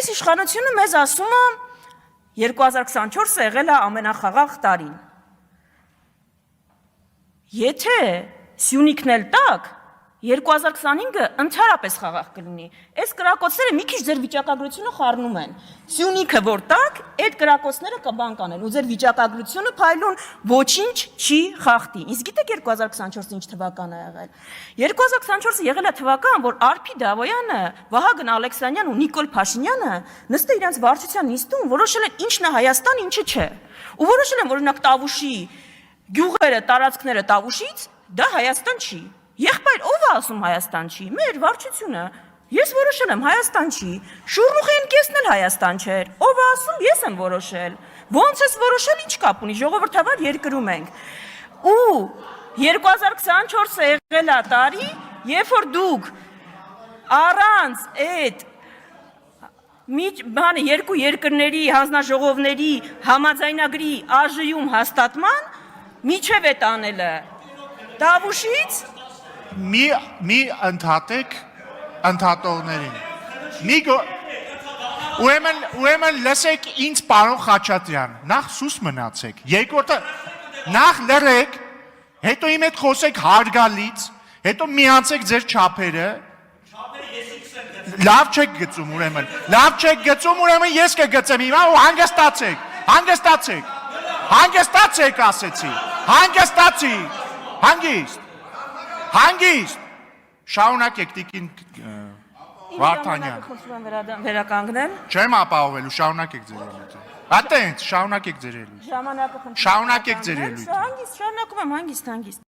Այսպես իշխանությունը մեզ ասում է 2024-ը եղել է ամենախաղաղ տարին։ Եթե Սյունիքն էլ տակ, 2025-ը ընդհանրապես խաղաղ կլինի։ Այս կրակոցները մի քիչ ձեր վիճակագրությունը խառնում են։ Սյունիքը որ տակ, այդ կրակոցները կբան կանեն, ու ձեր վիճակագրությունը փայլուն ոչինչ չի խախտի։ Իսկ գիտեք 2024-ը ինչ թվական է եղել։ 2024-ը եղել է թվական, որ Արփի Դավոյանը, Վահագն Ալեքսանյանն ու Նիկոլ Փաշինյանը նստել իրենց վարչության նիստում որոշել են ինչն է Հայաստան, ինչը չէ։ Ու որոշել են, որ օրինակ Տավուշի գյուղերը, տարածքները Տավուշից դա Հայաստան չի։ Եղբայր, ով է ասում Հայաստան չի։ Մեր վարչությունը։ Ես որոշել եմ Հայաստան չի։ Շուռուխի ընկեսն էլ Հայաստան չէր։ Ով է ասում, ես եմ որոշել։ Ոնց ես որոշել, ինչ կապ ունի, ժողովրդավար երկրում ենք։ Ու 2024-ը եղել է տարի, երբ որ դուք առանց այդ բանը երկու երկրների հանձնաժողովների համաձայնագրի ԱԺ-ում հաստատման միջև է տանելը։ Տավուշից մի ընդհատեք ընդհատողներին։ Ուրեմն լսեք ինձ պարոն Խաչատրյան, նախ սուս մնացեք, երկրորդը նախ լրեք, հետո իմ հետ խոսեք հարգալից, հետո միացեք ձեր չափերը, լավ չեք գծում ուրեմն ես կգծեմ հիմա ու հանգստացեք ասեցի, հանգիստ, շարունակեք տիկին Վարդանյան։ Վերականգնեմ։ Չեմ ապահովելու, շարունակեք ձեր ելույթը։ Այտենց, շարունակեք ձեր ելույթը։ Ժամանակը խնդրում եմ։ Շարունակեք ձեր ելույթը։ Հանգիստ, շարունակում եմ հանգիստ։